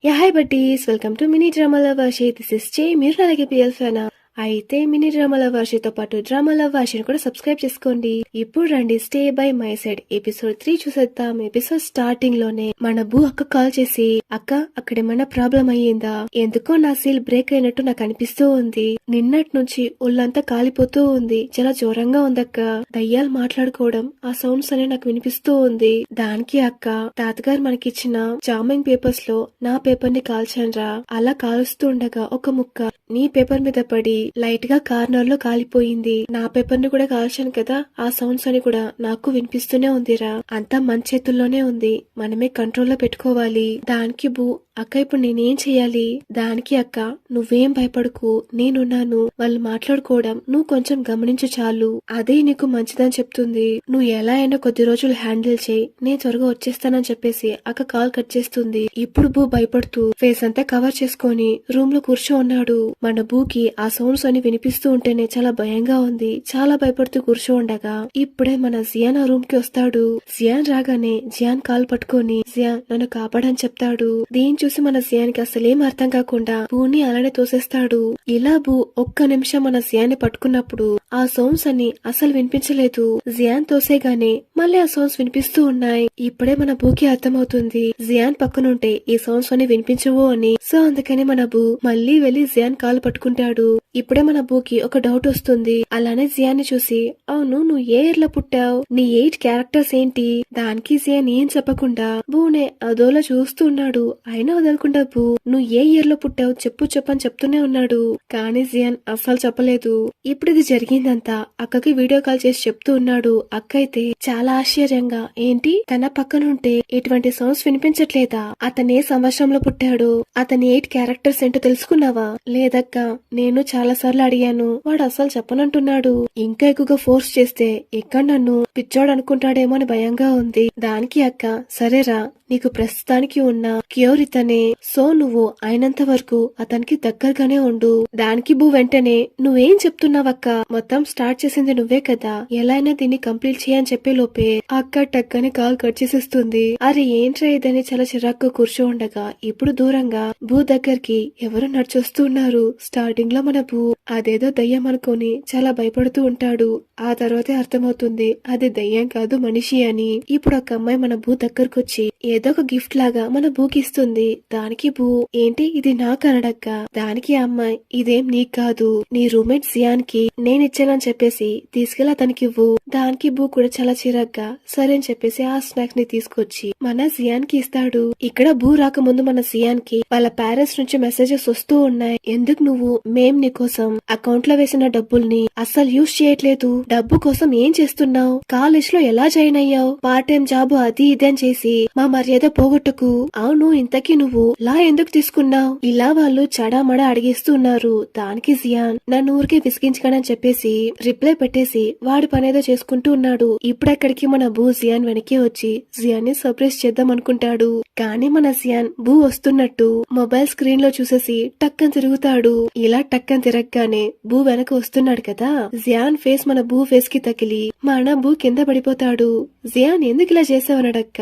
Hi buddies, welcome to mini డ్రామాల వర్షి. This is J. మీరు నా అలాగే పిఎల్ ఫ్యానా అయితే మినీ డ్రామాల వర్షితో పాటు డ్రామాల వర్షిని కూడా సబ్స్క్రైబ్ చేసుకోండి. ఇప్పుడు రండి stay by my side episode 3 చూసేద్దాం. ఎపిసోడ్ స్టార్టింగ్ లోనే మన బూ అక్క కాల్ చేసి, అక్క అక్కడేమన్నా ప్రాబ్లం అయ్యిందా? ఎందుకో నా సీల్ బ్రేక్ అయినట్టు నాకు అనిపిస్తూ ఉంది. నిన్నటి నుంచి ఒళ్ళంతా కాలిపోతూ ఉంది. చాలా జ్వరంగా ఉందక్క. దయ్యాలు మాట్లాడుకోవడం ఆ సౌండ్స్ అనే నాకు వినిపిస్తూ ఉంది. దానికి అక్క, తాతగారు మనకిచ్చిన జామింగ్ పేపర్స్ లో నా పేపర్ ని కాల్చాన్రా. అలా కాలుస్తూ ఉండగా ఒక ముక్క నీ పేపర్ మీద పడి లైట్ గా కార్నర్ లో కాలిపోయింది. నా పేపర్ ని కూడా కాల్చాను కదా, ఆ సౌండ్స్ అని కూడా నాకు వినిపిస్తూనే ఉందిరా. అంతా మన చేతుల్లోనే ఉంది, మనమే కంట్రోల్లో పెట్టుకోవాలి. దానికి బూ, అక్క ఇప్పుడు నేనేం చెయ్యాలి? దానికి అక్క, నువ్వేం భయపడకు, నేనున్నాను. వాళ్ళు మాట్లాడుకోవడం నువ్వు కొంచెం గమనించు చాలు, అదే నీకు మంచిదని చెప్తుంది. నువ్వు ఎలా అయినా కొద్ది రోజులు హ్యాండిల్ చేయి, నేను త్వరగా వచ్చేస్తానని చెప్పేసి అక్క కాల్ కట్ చేస్తుంది. ఇప్పుడు బూ భయపడుతూ ఫేస్ అంతా కవర్ చేసుకొని రూమ్ లో కూర్చో ఉన్నాడు. మన బూకి ఆ సౌండ్స్ అని వినిపిస్తూ ఉంటేనే చాలా భయంగా ఉంది. చాలా భయపడుతూ కూర్చో ఉండగా ఇప్పుడే మన జియాన్ ఆ రూమ్ కి వస్తాడు. జియాన్ రాగానే జియాన్ కాల్ పట్టుకొని, జియాన్ నన్ను కాపాడని చెప్తాడు. దీన్ని చూసి మన జియాన్ కి అసలేం అర్థం కాకుండా బూని అలానే తోసేస్తాడు. ఇలా బూ ఒక్క నిమిషం మన జియాన్ ని పట్టుకున్నప్పుడు ఆ సౌండ్స్ అని అసలు వినిపించలేదు. జియాన్ తోసేగానే మళ్ళీ ఆ సౌండ్స్ వినిపిస్తూ ఉన్నాయి. ఇప్పుడే మన బూకి అర్థమవుతుంది జియాన్ పక్కనుంటే ఈ సౌండ్స్ అని వినిపించవు అని. సో అందుకని మన బూ మళ్ళీ వెళ్లి జియాన్ కాలు పట్టుకుంటాడు. ఇప్పుడే మన బూకి ఒక డౌట్ వస్తుంది. అలానే జియాన్ ని చూసి, అవును నువ్వు ఏ ఇయర్ లో పుట్టావు? నీ 8 క్యారెక్టర్స్ ఏంటి? దానికి జియాన్ ఏం చెప్పకుండా బూనే అదోలా చూస్తూ ఉన్నాడు. అయినా వదలకుండా బూ, నువ్వు ఏ ఇయర్ లో పుట్టావు చెప్పు చెప్పని చెప్తూనే ఉన్నాడు. కానీ జియాన్ అస్సలు చెప్పలేదు. ఇప్పుడు ఇది జరిగిందంతా అక్కకి వీడియో కాల్ చేసి చెప్తూ ఉన్నాడు. అక్క అయితే చాలా ఆశ్చర్యంగా, ఏంటి తన పక్కనుంటే ఎటువంటి సౌండ్స్ వినిపించట్లేదా? అతనే సంవత్సరంలో పుట్టాడు. అతని 8 క్యారెక్టర్స్ ఏంటో తెలుసుకున్నావా? లేదక్క, నేను చాలా సార్లు అడిగాను, వాడు అస్సలు చెప్పనంటున్నాడు. ఇంకా ఎక్కువగా ఫోర్స్ చేస్తే ఎక్కడ నన్ను పిచ్చోడు అనుకుంటాడేమో అని భయంగా ఉంది. దానికి అక్క, సరేరా నీకు ప్రస్తుతానికి ఉన్న క్యూర్ ఇతనే, సో నువ్వు అయినంత వరకు అతనికి దగ్గరగానే ఉండు. దానికి బూ వెంటనే, నువ్వేం చెప్తున్నావక్క? మొత్తం స్టార్ట్ చేసింది నువ్వే కదా, ఎలా అయినా దీన్ని కంప్లీట్ చేయని చెప్పే లోపే అక్క టక్కని కాల్ కట్ చేసేస్తుంది. అరే ఏంట్రా ఇదని చాలా చిరాకు కూర్చో ఉండగా ఇప్పుడు దూరంగా బూ దగ్గరికి ఎవరు నడిచొస్తున్నారు. స్టార్టింగ్ లో మన బూ అదేదో దయ్యం అనుకొని చాలా భయపడుతూ ఉంటాడు. ఆ తర్వాతే అర్థమవుతుంది అది దయ్యం కాదు మనిషి అని. ఇప్పుడు ఒక అమ్మాయి మన బూ దగ్గరకు వచ్చి ఏదో ఒక గిఫ్ట్ లాగా మన బూకి ఇస్తుంది. దానికి బూ, ఏంటి ఇది నాకు అనడక్క. దానికి అమ్మాయి, ఇదేం నీకు కాదు, నీ రూమ్మేట్ జియాన్ కి నేనిచ్చానని చెప్పేసి తీసుకెళ్లి అతనికి ఇవ్వు. దానికి బూ కూడా చాలా చిరాగ్గా సరే అని చెప్పేసి ఆ స్నాక్స్ ని తీసుకొచ్చి మన జియాన్ కి ఇస్తాడు. ఇక్కడ బూ రాకముందు మన జియాన్ కి వాళ్ళ పేరెంట్స్ నుంచి మెసేజెస్ వస్తూ ఉన్నాయి. ఎందుకు నువ్వు మేం నీకోసం అకౌంట్ లో వేసిన డబ్బుల్ని అస్సలు యూజ్ చేయట్లేదు? డబ్బు కోసం ఏం చేస్తున్నావు? కాలేజ్ లో ఎలా జాయిన్ అయ్యావు? పార్ట్ టైం జాబ్ అది ఇది అని చేసి మా మర్యాద పోగొట్టుకు. అవును ఇంతకీ నువ్వు లా ఎందుకు తీసుకున్నావు? ఇలా వాళ్ళు చడామడా అడిగిస్తున్నారు. దానికి జియాన్ నన్ను ఊరికే విసిగించకనని చెప్పేసి రిప్లై పెట్టేసి వాడి పనేదో చేసుకుంటూ ఉన్నాడు. ఇప్పుడెక్కడికి మన బూ జియాన్ వెనక్కి వచ్చి జియాన్ ని సర్ప్రైజ్ చేద్దాం అనుకుంటాడు. కానీ మన జియాన్ బూ వస్తున్నట్టు మొబైల్ స్క్రీన్ లో చూసేసి టక్కని తిరుగుతాడు. ఇలా టక్కని తిరగగానే బూ వెనక వస్తున్నాడు కదా, జియాన్ ఫేస్ మన బూ ఫేస్ కి తగిలి మన బూ కింద పడిపోతాడు. జియాన్ ఎందుకు ఇలా చేసావనడక్క.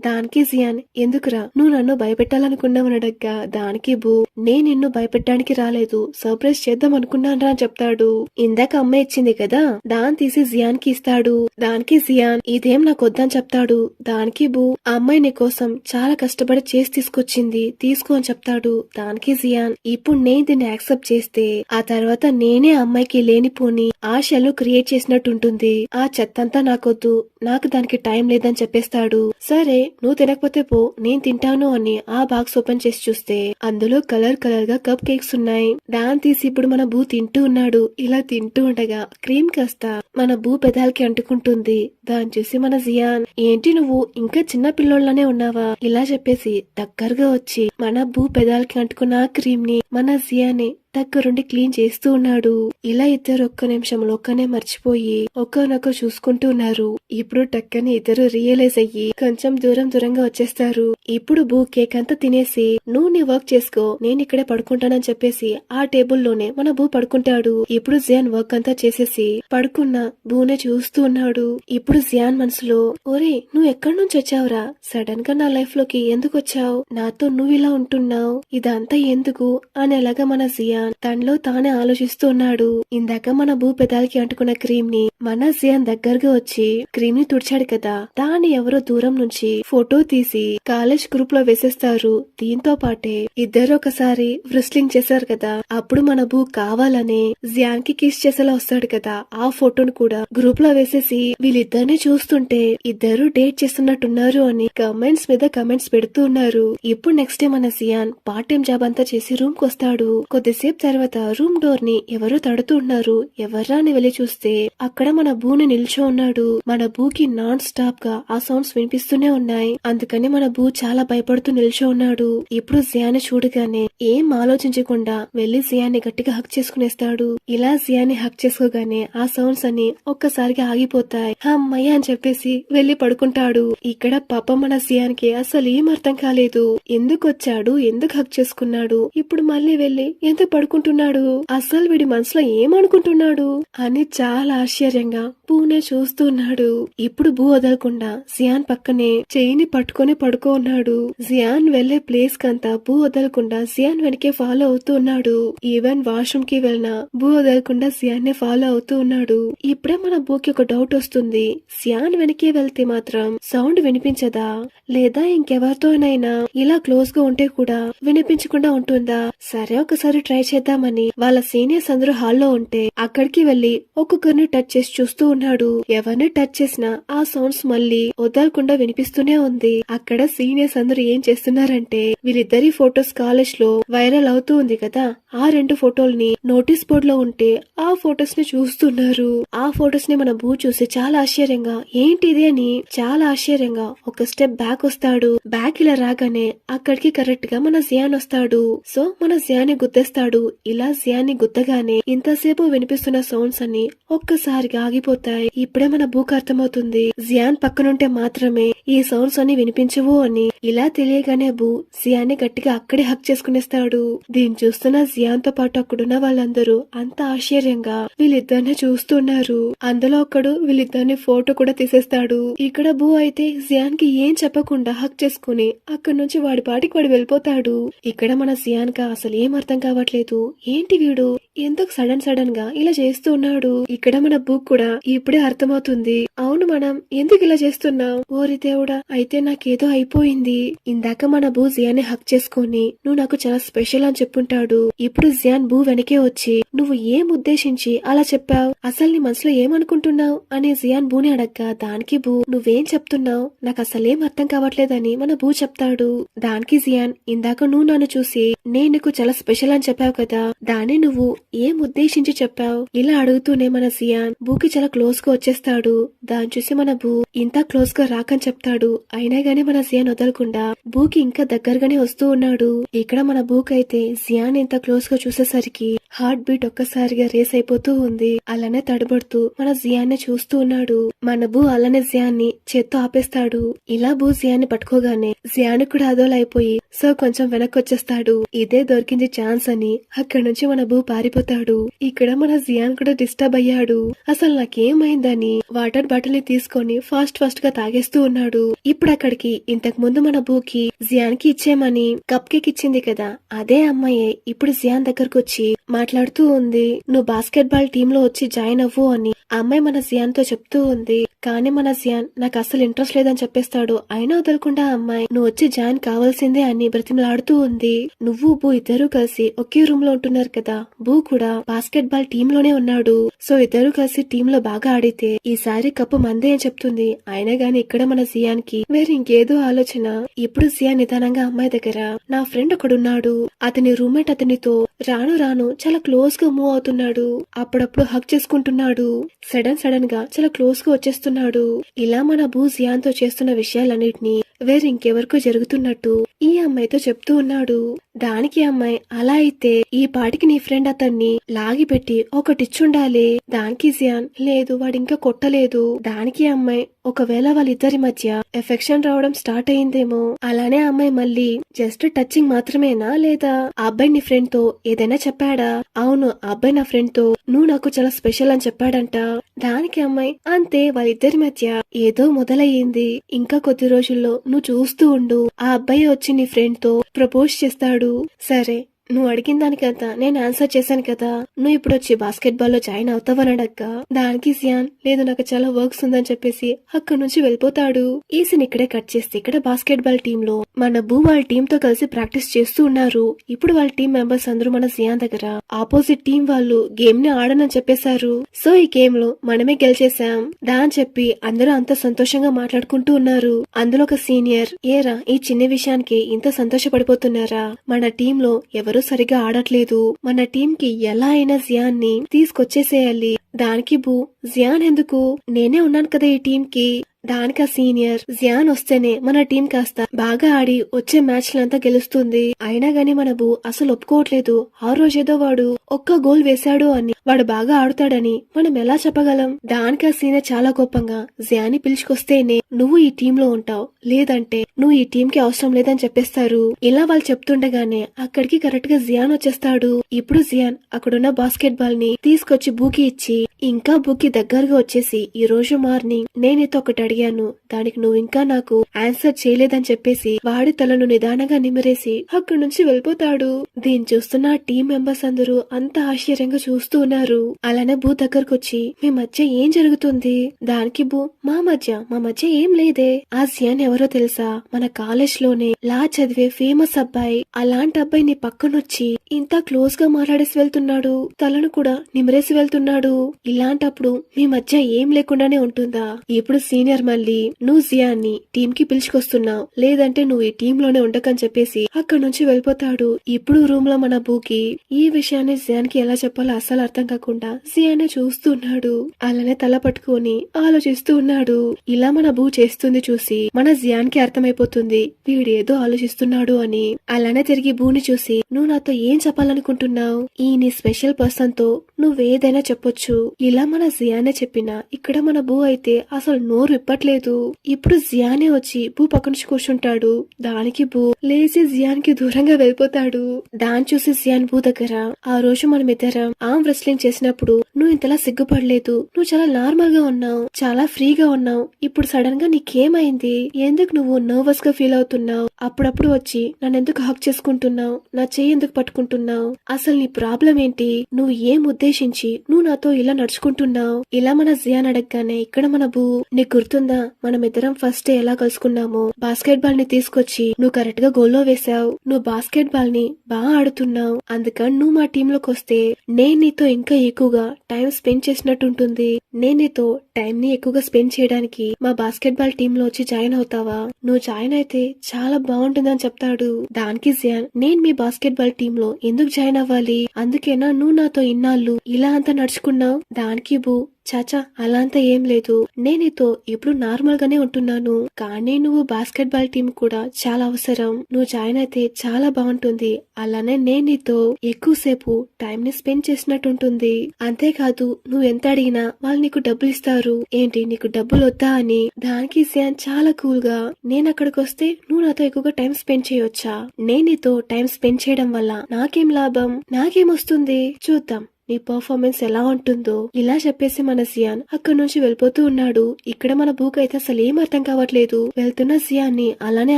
దానికి జియాన్, ఎందుకురా నువ్వు నన్ను భయపెట్టాలనుకున్నావనడక్క. దానికి బూ, నేను నిన్ను భయపెట్టడానికి రాలేదు, సర్ప్రైజ్ చేద్దాం అనుకున్నానరా అని చెప్తాడు. ఇందాక అమ్మాయి ఇచ్చింది కదా, దాన్ని తీసి జియాన్ కి ఇస్తాడు. దానికి జియాన్, ఇదేం నాకు వద్దని చెప్తాడు. దానికి బూ, ఆ అమ్మాయి నీ కోసం చాలా కష్టపడి చేసి తీసుకొచ్చింది, తీసుకో అని చెప్తాడు. దానికి జియాన్, ఇప్పుడు నేను దీన్ని యాక్సెప్ట్ చేస్తే ఆ తర్వాత నేనే అమ్మాయికి లేనిపోని ఆశలు క్రియేట్ చేసినట్టుంటుంది. ఆ చెత్తంతా నాకొద్దు, నాకు దానికి టైం లేదని చెప్పేస్తాడు. సరే నువ్వు తినకపోతే పో, నేను తింటాను అని ఆ బాక్స్ ఓపెన్ చేసి చూస్తే అందులో కలర్ కలర్ గా కప్ కేక్స్ ఉన్నాయి. దాన్ని తీసి ఇప్పుడు మన బూ తింటూ ఉన్నాడు. ఇలా తింటూ ఉండగా క్రీమ్ కాస్త మన బూ పెదాలకి అంటుకుంటుంది. దాన్ని చూసి మన జియాన్, ఏంటి నువ్వు ఇంకా చిన్న పిల్లోళ్ళనే ఉన్నావా? ఇలా చెప్పేసి దగ్గరగా వచ్చి మన బూ పెదాలకి అంటుకున్న ఆ క్రీమ్ ని మన జియానే దగ్గరుండి క్లీన్ చేస్తూ ఉన్నాడు. ఇలా ఇద్దరు ఒక్క నిమిషంలో ఒక్కనే మర్చిపోయి ఒక్కనొక్క చూసుకుంటూ ఉన్నారు. ఇప్పుడు టక్కని ఇద్దరు రియలైజ్ అయ్యి కొంచెం దూరంగా వచ్చేస్తారు. ఇప్పుడు బూ కేక్ అంతా తినేసి నువ్వు నీ వర్క్ చేసుకో, నేను ఇక్కడే పడుకుంటానని చెప్పేసి ఆ టేబుల్లోనే మన బూ పడుకుంటాడు. ఇప్పుడు జియాన్ వర్క్ అంతా చేసేసి పడుకున్న బూనే చూస్తూ ఉన్నాడు. ఇప్పుడు జియాన్ మనసులో ఒరే నువ్వు ఎక్కడి నుంచి వచ్చావురా, సడన్ గా నా లైఫ్ లోకి ఎందుకు వచ్చావు, నాతో నువ్వు ఇలా ఉంటున్నావు, ఇదంతా ఎందుకు అనేలాగా మన జియాన్ తనలో తానే ఆలోచిస్తూ ఉన్నాడు. ఇందాక మన బూ పెదాలకి అంటుకున్న క్రీమ్ ని మన జియాన్ దగ్గరగా వచ్చి క్రీమ్ ని తుడిచాడు కదా, దాన్ని ఎవరో దూరం నుంచి ఫోటో తీసి కాలేజ్ గ్రూప్ లో వేసేస్తారు. దీంతో పాటే ఇద్దరు ఒకసారి వ్రిస్లింగ్ చేశారు కదా, అప్పుడు మన బూ కావాలనే జియాన్ కి కిస్ చేసేలా వస్తాడు కదా, ఆ ఫోటోను కూడా గ్రూప్ లో వేసేసి వీళ్ళిద్దరిని చూస్తుంటే ఇద్దరు డేట్ చేస్తున్నట్టున్నారు అని కమెంట్స్ మీద కమెంట్స్ పెడుతూ ఉన్నారు. ఇప్పుడు నెక్స్ట్ డే మన జియాన్ పార్ట్ టైం జాబ్ అంతా చేసి రూమ్ కు వస్తాడు. కొద్దిసేపు తర్వాత రూమ్ డోర్ ని ఎవరో తడుతూ ఉన్నారు. ఎవర్రా అని వెళ్లి చూస్తే అక్కడ మన బూని నిల్చో ఉన్నాడు. మన బూకి నాన్ స్టాప్ గా ఆ సౌండ్స్ వినిపిస్తూనే ఉన్నాయి. అందుకని మన బూ చాలా భయపడుతూ నిల్చో ఉన్నాడు. ఇప్పుడు జియాని చూడగానే ఏం ఆలోచించకుండా వెళ్లి జియాని గట్టిగా హక్ చేసుకునేస్తాడు. ఇలా జియాని హక్ చేసుకోగానే ఆ సౌండ్స్ అన్ని ఒక్కసారిగా ఆగిపోతాయి. అమ్మయ్య అని చెప్పేసి వెళ్లి పడుకుంటాడు. ఇక్కడ పాప మన జియాన్కి అసలు ఏం అర్థం కాలేదు. ఎందుకు వచ్చాడు, ఎందుకు హక్ చేసుకున్నాడు, ఇప్పుడు మళ్ళీ వెళ్లి ఎందుకు పడుకుంటున్నాడు, అసలు వీడి మనసులో ఏమనుకుంటున్నాడు అని చాలా ఆశ్చర్యంగా బూనే చూస్తున్నాడు. ఇప్పుడు బూ వదలకుండా జియాన్ పక్కనే చెయ్యిని పట్టుకుని పడుకో ఉన్నాడు. జియాన్ వెళ్లే ప్లేస్ కంతా బూ వదలకుండా జియాన్ వెనకే ఫాలో అవుతూ ఉన్నాడు. ఈవెన్ వాష్రూమ్ కి వెళ్ళినా బూ వదలకుండా జియాన్ నే ఫాలో అవుతూ ఉన్నాడు. ఇప్పుడే మన బూకి ఒక డౌట్ వస్తుంది. జియాన్ వెనకే వెళ్తే మాత్రం సౌండ్ వినిపించదా, లేదా ఇంకెవరితోనైనా ఇలా క్లోజ్ గా ఉంటే కూడా వినిపించకుండా ఉంటుందా? సరే ఒకసారి ట్రై చేద్దామని వాళ్ళ సీనియర్స్ అందరూ హాల్లో ఉంటే అక్కడికి వెళ్లి ఒక్కొక్కరిని టచ్ చేసి చూస్తూ ఉన్నాడు. ఎవరిని టచ్ చేసినా ఆ సౌండ్స్ మళ్ళీ వదలకుండా వినిపిస్తూనే ఉంది. అక్కడ సీనియర్స్ అందరూ ఏం చేస్తున్నారంటే వీళ్ళిద్దరి ఫొటోస్ కాలేజ్ లో వైరల్ అవుతూ ఉంది కదా, ఆ రెండు ఫోటోల్ని నోటీస్ బోర్డ్ లో ఉంటే ఆ ఫొటోస్ ని చూస్తున్నారు. ఆ ఫొటోస్ ని మన బూ చూసి చాలా ఆశ్చర్యంగా ఏంటిది అని చాలా ఆశ్చర్యంగా ఒక స్టెప్ బ్యాక్ వస్తాడు. బ్యాక్ ఇలా రాగానే అక్కడికి కరెక్ట్ గా మన జియాన్ వస్తాడు. సో మన జియాన్ని గుర్తేస్తాడు. ఇలా జియాన్ని గుర్తగానే ఇంతసేపు వినిపిస్తున్న సౌండ్స్ అన్ని ఒక్కసారిగా ఆగిపోతాయి. ఇప్పుడే మన బూకి అర్థమవుతుంది జియాన్ పక్కనుంటే మాత్రమే ఈ సౌండ్స్ అన్ని వినిపించవు అని. ఇలా తెలియగానే బూ జియాన్ని గట్టిగా అక్కడే హక్ చేసుకునేస్తాడు. దీన్ని చూస్తున్న జియాన్ తో పాటు అక్కడున్న వాళ్ళందరూ అంత ఆశ్చర్యంగా వీళ్ళిద్దరిని చూస్తున్నారు. అందులో ఒకడు వీళ్ళిద్దరిని ఫోటో కూడా తీసేస్తాడు. ఇక్కడ బూ అయితే జియాన్ కి ఏం చెప్పకుండా హక్ చేసుకుని అక్కడి నుంచి వాడి పాటికి వాడు వెళ్ళిపోతాడు. ఇక్కడ మన జియాన్ కా అసలు ఏం అర్థం కావట్లేదు. ఏంటి వీడు ఎందుకు సడన్ గా ఇలా చేస్తూ ఉన్నాడు. ఇక్కడ మన బుక్ కూడా ఇప్పుడే అర్థమవుతుంది. అవును మనం ఎందుకు ఇలా చేస్తున్నాం, ఓరి దేవుడా అయితే నాకేదో అయిపోయింది. ఇందాక మన బూ జియాన్ని హక్ చేసుకుని నువ్వు నాకు చాలా స్పెషల్ అని చెప్పుంటాడు. ఇప్పుడు జియాన్ బూ వెనకే వచ్చి నువ్వు ఏం ఉద్దేశించి అలా చెప్పావు, అసలు నీ మనసులో ఏమనుకుంటున్నావు అని జియాన్ బూని అడగ్గా దానికి బూ నువ్వేం చెప్తున్నావు నాకు అసలేం అర్థం కావట్లేదని మన బూ చెప్తాడు. దానికి జియాన్ ఇందాక నువ్వు నన్ను చూసి నేను నీకు చాలా స్పెషల్ అని చెప్పావు కదా, దాన్ని నువ్వు ఏం ఉద్దేశించి చెప్పావు ఇలా అడుగుతూనే మన జియాన్ బూకి చాలా క్లోజ్ గా వచ్చేస్తాడు. దాన్ని చూసి మన బూ ఇంత క్లోజ్ గా రాకని చెప్తాడు. అయినా గానీ మన జియాన్ వదలకుండా బూకి ఇంకా దగ్గరగానే వస్తూ ఉన్నాడు. ఇక్కడ మన బూక్ అయితే జియాన్ ఇంత క్లోజ్ గా చూసేసరికి హార్ట్ బీట్ ఒక్కసారిగా రేస్ అయిపోతూ ఉంది. అలానే తడబడుతూ మన జియాన్ చూస్తూ ఉన్నాడు. మన బూ అలానే జియాన్ని చేత్తో ఆపేస్తాడు. ఇలా బూ జియాన్ని పట్టుకోగానే జియాన్ కూడా అదోలైపోయి సో కొంచెం వెనక్కి వచ్చేస్తాడు. ఇదే దొరికింది ఛాన్స్ అని అక్కడి నుంచి మన బూ పారిపోతాడు. ఇక్కడ మన జియాన్ కూడా డిస్టర్బ్ అయ్యాడు. అసలు నాకేమైందని వాటర్ బాటిల్ ని తీసుకొని ఫాస్ట్ గా తాగేస్తూ ఉన్నాడు. ఇప్పుడు అక్కడికి ఇంతకు ముందు మన బూకి జియాన్ కి ఇచ్చేమని కప్ కేక్ ఇచ్చింది కదా, అదే అమ్మాయే ఇప్పుడు జియాన్ దగ్గరకు వచ్చి మాట్లాడుతూ ఉంది. నువ్వు బాస్కెట్ బాల్ టీమ్ లో వచ్చి జాయిన్ అవ్వు అని అమ్మాయి మన జియాన్ తో చెప్తూ ఉంది. కానీ మన జియాన్ నాకు అసలు ఇంట్రెస్ట్ లేదని చెప్పేస్తాడు. అయినా వదలకుండా అమ్మాయి నువ్వు వచ్చి జాయిన్ కావాల్సిందే అని బ్రతిమలాడుతూ ఉంది. నువ్వు బూ ఇద్దరు కలిసి ఒకే రూమ్ లో ఉంటున్నారు కదా, బూ కూడా బాస్కెట్ బాల్ టీమ్ లోనే ఉన్నాడు. సో ఇద్దరు కలిసి టీమ్ లో బాగా ఆడితే ఈసారి కప్పు మందే అని చెప్తుంది. అయినా గాని ఇక్కడ మన జియాన్ కి వేరే ఇంకేదో ఆలోచన. ఇప్పుడు జియాన్ నిదానంగా అమ్మాయి దగ్గర నా ఫ్రెండ్ ఒకడున్నాడు, అతని రూమ్మేట్ అతనితో రాను చాలా క్లోజ్ గా మూవ్ అవుతున్నాడు, అప్పుడప్పుడు హక్ చేసుకుంటున్నాడు, సడన్ గా చాలా క్లోజ్ గా వచ్చేస్తున్నాడు. ఇలా మన బూ జియాన్ తో చేస్తున్న విషయాలన్నిటినీ వేరే ఇంకెవరికో జరుగుతున్నట్టు ఈ అమ్మాయితో చెప్తూ ఉన్నాడు. దానికి అమ్మాయి అలా అయితే ఈ పాటికి నీ ఫ్రెండ్ అతన్ని లాగి పెట్టి ఒకటిచ్చుండాలి. దానికి జియాన్ లేదు వాడు ఇంకా కొట్టలేదు. దానికి అమ్మాయి ఒకవేళ వాళ్ళిద్దరి మధ్య ఎఫెక్షన్ రావడం స్టార్ట్ అయిందేమో. అలానే అమ్మాయి మళ్ళీ జస్ట్ టచింగ్ మాత్రమేనా లేదా ఆ అబ్బాయి నీ ఫ్రెండ్ తో ఏదైనా చెప్పాడా? అవును ఆ అబ్బాయి నా ఫ్రెండ్ తో నువ్వు నాకు చాలా స్పెషల్ అని చెప్పాడంట. దానికి అమ్మాయి అంతే వాళ్ళిద్దరి మధ్య ఏదో మొదలయ్యింది. ఇంకా కొద్ది రోజుల్లో నువ్వు చూస్తూ ఉండు ఆ అబ్బాయి వచ్చి నీ ఫ్రెండ్ తో ప్రపోజ్ చేస్తాడు. సరే నువ్వు అడిగిన దానికంతా నేను ఆన్సర్ చేశాను కదా, నువ్వు ఇప్పుడు వచ్చి బాస్కెట్ బాల్ లో జాయిన్ అవుతావని అడగ్గా దానికి జియాన్ లేదు నాకు చాలా వర్క్స్ ఉందని చెప్పేసి అక్కడి నుంచి వెళ్ళిపోతాడు. ఈ సీన్ ఇక్కడే కట్ చేస్తే ఇక్కడ బాస్కెట్ బాల్ టీమ్ లో మన బూ వాళ్ళ టీమ్ తో కలిసి ప్రాక్టీస్ చేస్తూ ఉన్నారు. ఇప్పుడు వాళ్ళ టీం మెంబర్స్ అందరూ మన జియాన్ దగ్గర ఆపోజిట్ టీం వాళ్ళు గేమ్ ని ఆడనని చెప్పేశారు. సో ఈ గేమ్ లో మనమే గెలిచేశాం దా అని చెప్పి అందరూ అంత సంతోషంగా మాట్లాడుకుంటూ ఉన్నారు. అందులో ఒక సీనియర్ ఏరా ఈ చిన్న విషయానికి ఇంత సంతోషపడిపోతున్నారా, మన టీం లో ఎవరు సరిగా ఆడట్లేదు, మన టీం కి ఎలా అయినా జియాన్ ని తీసుకొచ్చేసేయాలి. దానికి బూ జియాన్ ఎందుకు నేనే ఉన్నాను కదా ఈ టీం కి. దానికి ఆ సీనియర్ జియాన్ వస్తేనే మన టీం కాస్త బాగా ఆడి వచ్చే మ్యాచ్లంతా గెలుస్తుంది. అయినా గాని మన బూ అసలు ఒప్పుకోవట్లేదు. ఆ రోజేదో వాడు ఒక్క గోల్ వేశాడు అని వాడు బాగా ఆడుతాడని మనం ఎలా చెప్పగలం. దానికి ఆ సీనియర్ చాలా కోపంగా జియాన్ ని పిలుచుకొస్తేనే నువ్వు ఈ టీం లో ఉంటావు లేదంటే నువ్వు ఈ టీం కి అవసరం లేదని చెప్పేస్తారు. ఇలా వాళ్ళు చెప్తుండగానే అక్కడికి కరెక్ట్ గా జియాన్ వచ్చేస్తాడు. ఇప్పుడు జియాన్ అక్కడున్న బాస్కెట్ బాల్ ని తీసుకొచ్చి బూకి ఇచ్చి ఇంకా బూకి దగ్గరగా వచ్చేసి ఈ రోజు మార్నింగ్ నేనైతే ఒకటి అడిగాను దానికి నువ్వు ఇంకా నాకు ఆన్సర్ చేయలేదని చెప్పేసి వాడి తలను నిదానంగా నిమిరేసి అక్కడి నుంచి వెళ్ళిపోతాడు. దీన్ని చూస్తున్న టీం మెంబర్స్ అందరూ అంత ఆశ్చర్యంగా చూస్తూ ఉన్నారు. అలానే బూ దగ్గరకు వచ్చి మీ మధ్య ఏం జరుగుతుంది? దానికి బూ మా మధ్య ఏం లేదే. ఆ జియాన్ ఎవరో తెలుసా, మన కాలేజ్ లోనే లా చదివే ఫేమస్ అబ్బాయి. అలాంటి అబ్బాయి నీ పక్కనొచ్చి ఇంత క్లోజ్ గా మాట్లాడేసి వెళ్తున్నాడు, తలను కూడా నిమిరేసి వెళ్తున్నాడు. ఇలాంటప్పుడు మీ మధ్య ఏం లేకుండానే ఉంటుందా? ఇప్పుడు సీనియర్ మళ్ళీ నువ్వు జియాన్ని టీం కి పిలుచుకొస్తున్నావు లేదంటే నువ్వు ఈ టీం లోనే ఉండకని చెప్పేసి అక్కడి నుంచి వెళ్ళిపోతాడు. ఇప్పుడు రూమ్ లో మన బూకి ఈ విషయాన్ని జియాన్ కి ఎలా చెప్పాలో అస్సలు అర్థం కాకుండా జియాన్ చూస్తున్నాడు. అలానే తల పట్టుకొని ఆలోచిస్తూ ఉన్నాడు. ఇలా మన బూ చేస్తుంది చూసి మన జియాన్ కి అర్థమైపోతుంది వీడేదో ఆలోచిస్తున్నాడు అని. అలానే తిరిగి బూని చూసి నువ్వు నాతో ఏం చెప్పాలనుకుంటున్నావు? ఈ నీ స్పెషల్ పర్సన్ తో నువ్వేదైనా చెప్పొచ్చు. ఇలా మన జియానే చెప్పినా ఇక్కడ మన బూ అయితే అసలు నోరు ఇప్పట్లేదు. ఇప్పుడు జియానే వచ్చి బూ పక్క నుంచి కూర్చుంటాడు. దానికి బూ లేచి జియాన్ కి దూరంగా వెళ్ళిపోతాడు. దాన్ని చూసి జియాన్ బూ దగ్గర ఆ రోజు మనమిద్దరం ఆర్మ్ రెస్లింగ్ చేసినప్పుడు నువ్వు ఇంతలా సిగ్గుపడలేదు, నువ్వు చాలా నార్మల్ గా ఉన్నావు, చాలా ఫ్రీగా ఉన్నావు. ఇప్పుడు సడన్ గా నీకేమైంది? ఎందుకు నువ్వు నర్వస్ గా ఫీల్ అవుతున్నావు? అప్పుడప్పుడు వచ్చి నన్ను ఎందుకు హక్ చేసుకుంటున్నావు, నా చెయ్యి ఎందుకు పట్టుకుంటున్నావు? అసలు నీ ప్రాబ్లం ఏంటి? నువ్వు ఏం ఉద్దేశించి నువ్వు నాతో ఇలా నడుచుకుంటున్నావు? ఇలా మన జియాన్ అడగగానే ఇక్కడ మన బూ నీకు గుర్తుందా మనమిద్దరం ఫస్ట్ ఎలా కలుసుకున్నామో, బాస్కెట్ బాల్ ని తీసుకొచ్చి నువ్వు కరెక్ట్ గా గోల్లో వేసావు, నువ్వు బాస్కెట్ బాల్ ని బాగా ఆడుతున్నావు, అందుకని నువ్వు మా టీమ్ లోకి వస్తే నేను నీతో ఇంకా ఎక్కువగా టైం స్పెండ్ చేసినట్టుంటుంది. నేను నీతో టైం ని ఎక్కువగా స్పెండ్ చేయడానికి మా బాస్కెట్ బాల్ టీమ్ లో వచ్చి జాయిన్ అవుతావా? నువ్వు జాయిన్ అయితే చాలా బాగుంటుందని చెప్తాడు. దానికి జియాన్ నేను మీ బాస్కెట్ బాల్ టీమ్ లో ఎందుకు జాయిన్ అవ్వాలి? అందుకేనా నువ్వు నాతో ఇన్నాళ్ళు ఇలా అంతా నడుచుకున్నావు? దానికి బూ చాచా అలా అంతా ఏం లేదు, నేను నీతో ఇప్పుడు నార్మల్ గానే ఉంటున్నాను, కానీ నువ్వు బాస్కెట్ బాల్ టీం కూడా చాలా అవసరం, నువ్వు జాయిన్ అయితే చాలా బాగుంటుంది. అలానే నేను నీతో ఎక్కువసేపు టైం ని స్పెండ్ చేసినట్టుంటుంది. అంతేకాదు నువ్వు ఎంత అడిగినా వాళ్ళు నీకు డబ్బులు ఇస్తారు. ఏంటి నీకు డబ్బులు వద్దా అని. దానికి జియాన్ చాలా కూల్ గా నేను అక్కడికి వస్తే నువ్వు నాతో ఎక్కువగా టైం స్పెండ్ చేయొచ్చా? నేను నీతో టైం స్పెండ్ చేయడం వల్ల నాకేం లాభం, నాకేమొస్తుంది చూద్దాం నీ పర్ఫార్మెన్స్ ఎలా ఉంటుందో. ఇలా చెప్పేసి మన జియాన్ అక్కడి నుంచి వెళ్ళిపోతూ ఉన్నాడు. ఇక్కడ మన బూక్ అయితే అసలు ఏం అర్థం కావట్లేదు. వెళ్తున్న జియాన్ ని అలానే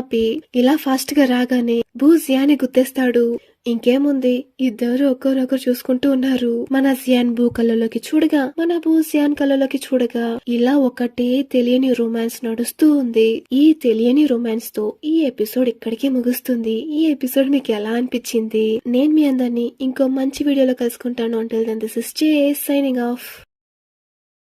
ఆపి ఇలా ఫాస్ట్ గా రాగానే బూ జియాన్ ని గుర్తేస్తాడు. ఇంకేముంది ఇద్దరు ఒకరొకరు చూసుకుంటూ ఉన్నారు. మన జియాన్ బూ కళ్ళలోకి చూడగా మన బూ జియాన్ కళ్ళలోకి చూడగా ఇలా ఒకటే తెలియని రొమాన్స్ నడుస్తూ ఉంది. ఈ తెలియని రొమాన్స్ తో ఈ ఎపిసోడ్ ఇక్కడికే ముగుస్తుంది. ఈ ఎపిసోడ్ మీకు ఎలా అనిపించింది? నేను మీ అందరినీ ఇంకో మంచి వీడియోలో కలుసుకుంటాను. Until then this is J signing of.